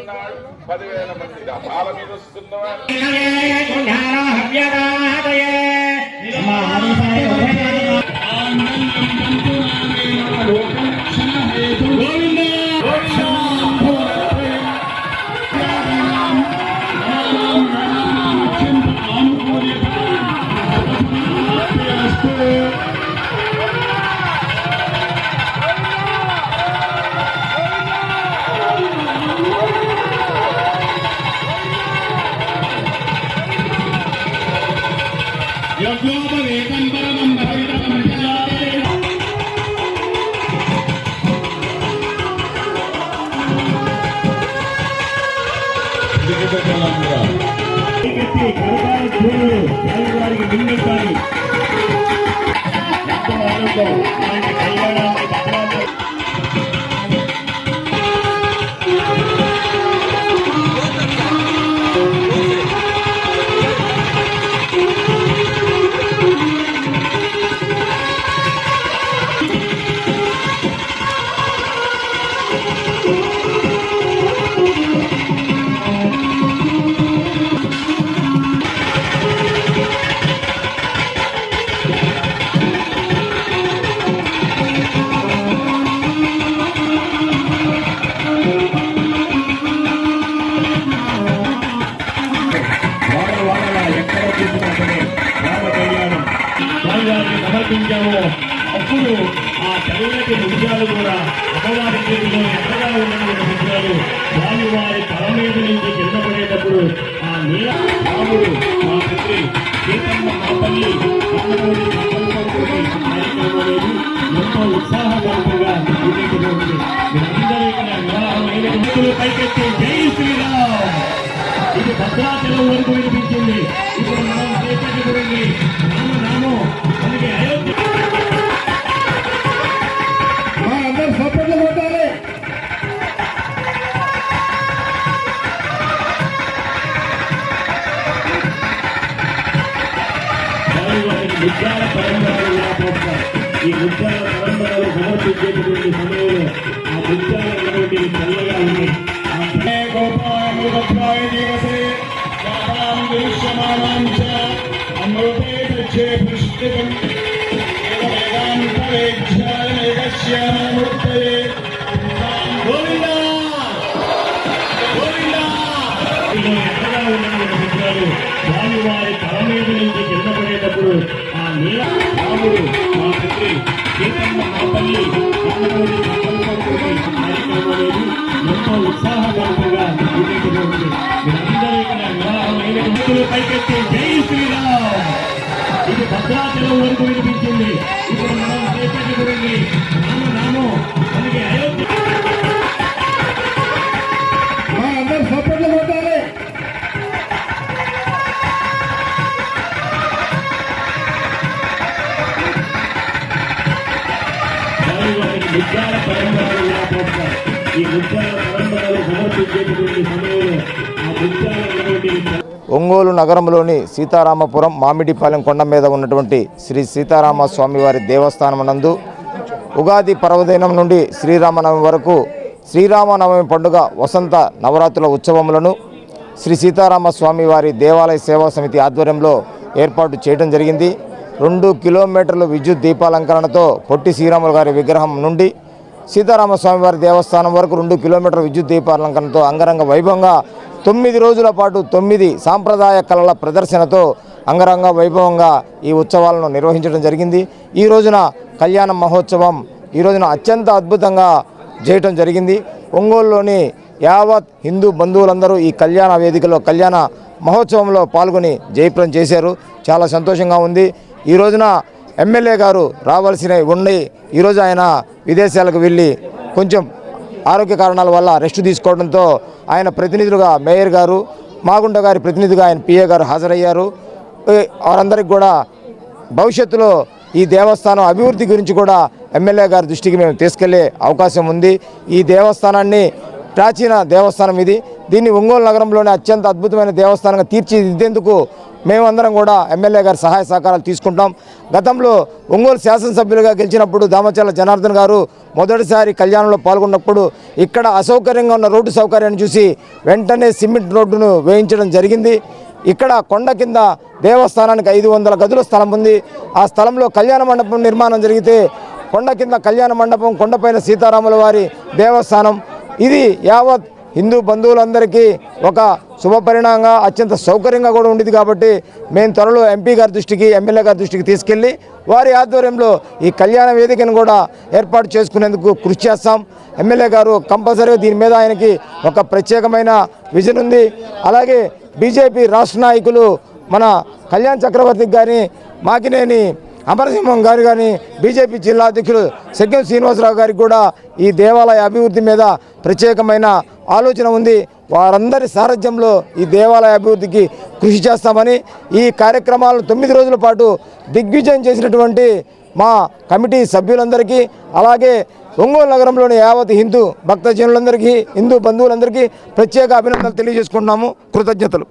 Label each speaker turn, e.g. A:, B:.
A: 10,000 మందిగా పాల మీద వస్తున్నవారు
B: అప్పుడు ఆ తల్లికి ముత్యాలు కూడా అమ్మవారి చేతిలో ఎక్కడా ఉన్నటువంటి ముత్యాలు వారి వారి తల మీద నుంచి కింద పడేటప్పుడు ఆ నీల రాముడు మా పుత్రి సీతమ్మ మా తల్లి ఎంతో ఉత్సాహకరంగా పూజించబడుతుంది. మీరందరూ ఇక్కడ వివాహమైన వ్యక్తులు పైకెత్తి జై శ్రీరామ్ ఇది భద్రాచలం వరకు వినిపించింది. ఇప్పుడు మనం చేసేటటువంటి రామనామం మనకి అయోధ్య ముత్యాల పరంపరలు ఈ ముత్యాల పరంపరలు సమర్పించేటువంటి సమయంలో ఆ ముత్యాలటువంటి చల్లగా ఉన్నాయి. ఎక్కడా ఉన్నటువంటి ముత్యాలు వారి వారి తల మీద నుంచి కింద పడేటప్పుడు ఆ నీల రాముడు మా పుత్రి సీతమ్మ మా తల్లి ఎంతో ఉత్సాహకరంగా పూజించబడుతుంది. మీరందరూ ఇక్కడ వివాహమైన వ్యక్తులు పైకెత్తి జై శ్రీరామ్ ఇది భద్రాచలం వరకు వినిపించింది. ఇప్పుడు మనం చేసేటటువంటి రామనామం మనకి అయోధ్య ముత్యాల పరంపరలు ఈ ముత్యాల పరంపరలు సమర్పించేటువంటి సమయంలో ఆ ముత్యాలటువంటి
C: ఒంగోలు నగరంలోని సీతారామపురం మామిడిపాలెం కొండ మీద ఉన్నటువంటి శ్రీ సీతారామ స్వామివారి దేవస్థానం నందు ఉగాది పర్వదినం నుండి శ్రీరామనవమి వరకు శ్రీరామనవమి పండుగ వసంత నవరాత్రుల ఉత్సవములను శ్రీ సీతారామ స్వామివారి దేవాలయ సేవా సమితి ఆధ్వర్యంలో ఏర్పాటు చేయడం జరిగింది. 2 కిలోమీటర్లు విద్యుత్ దీపాలంకరణతో పొట్టి శ్రీరాములు గారి విగ్రహం నుండి సీతారామస్వామివారి దేవస్థానం వరకు 2 కిలోమీటర్ల విద్యుత్ దీపాలంకరణతో అంగరంగ వైభవంగా 9 రోజుల పాటు 9 సాంప్రదాయ కళల ప్రదర్శనతో అంగరంగ వైభవంగా ఈ ఉత్సవాలను నిర్వహించడం జరిగింది. ఈ రోజున కళ్యాణ మహోత్సవం ఈ రోజున అత్యంత అద్భుతంగా చేయటం జరిగింది. ఒంగోలులోని యావత్ హిందూ బంధువులందరూ ఈ కళ్యాణ వేదికలో కళ్యాణ మహోత్సవంలో పాల్గొని జయప్రదం చేశారు. చాలా సంతోషంగా ఉంది. ఈ రోజున ఎమ్మెల్యే గారు రావాల్సినవి ఉండి ఈరోజు ఆయన విదేశాలకు వెళ్ళి కొంచెం ఆరోగ్య కారణాల వల్ల రెస్ట్ తీసుకోవడంతో ఆయన ప్రతినిధులుగా మేయర్ గారు మాగుంట గారి ప్రతినిధిగా ఆయన పిఏ గారు హాజరయ్యారు. వారందరికీ కూడా భవిష్యత్తులో ఈ దేవస్థానం అభివృద్ధి గురించి కూడా ఎమ్మెల్యే గారి దృష్టికి మేము తీసుకెళ్లే అవకాశం ఉంది. ఈ దేవస్థానాన్ని ప్రాచీన దేవస్థానం ఇది. దీన్ని ఒంగోలు నగరంలోనే అత్యంత అద్భుతమైన దేవస్థానంగా తీర్చిదిద్దేందుకు మేమందరం కూడా ఎమ్మెల్యే గారి సహాయ సహకారాలు తీసుకుంటాం. గతంలో ఒంగోలు శాసనసభ్యులుగా గెలిచినప్పుడు దామచర్ల జనార్దన్ గారు మొదటిసారి కళ్యాణంలో పాల్గొన్నప్పుడు ఇక్కడ అసౌకర్యంగా ఉన్న రోడ్డు సౌకర్యాన్ని చూసి వెంటనే సిమెంట్ రోడ్డును వేయించడం జరిగింది. ఇక్కడ కొండ కింద దేవస్థానానికి 500 గదుల స్థలం ఉంది. ఆ స్థలంలో కళ్యాణ మండపం నిర్మాణం జరిగితే కొండ కింద కళ్యాణ మండపం, కొండపైన సీతారాముల వారి దేవస్థానం, ఇది యావత్ హిందూ బంధువులందరికీ ఒక శుభపరిణామంగా అత్యంత సౌకర్యంగా కూడా ఉండేది. కాబట్టి మేము త్వరలో ఎంపీ గారి దృష్టికి, ఎమ్మెల్యే గారి దృష్టికి తీసుకెళ్ళి వారి ఆధ్వర్యంలో ఈ కళ్యాణ వేదికను కూడా ఏర్పాటు చేసుకునేందుకు కృషి చేస్తాం. ఎమ్మెల్యే గారు కంపల్సరీగా దీని మీద ఆయనకి ఒక ప్రత్యేకమైన విజన్ ఉంది. అలాగే బీజేపీ రాష్ట్ర నాయకులు మన కళ్యాణ్ చక్రవర్తి గారిని, మాకినేని అమరసింహం గారు కానీ, బీజేపీ జిల్లా అధ్యక్షులు సెగ్గం శ్రీనివాసరావు గారికి కూడా ఈ దేవాలయ అభివృద్ధి మీద ప్రత్యేకమైన ఆలోచన ఉంది. వారందరి సారథ్యంలో ఈ దేవాలయ అభివృద్ధికి కృషి చేస్తామని, ఈ కార్యక్రమాలను 9 రోజుల పాటు దిగ్విజయం చేసినటువంటి మా కమిటీ సభ్యులందరికీ, అలాగే ఒంగోలు నగరంలోని యావత్ హిందూ భక్తజనులందరికీ, హిందూ బంధువులందరికీ ప్రత్యేక అభినందనలు తెలియజేసుకుంటున్నాము. కృతజ్ఞతలు.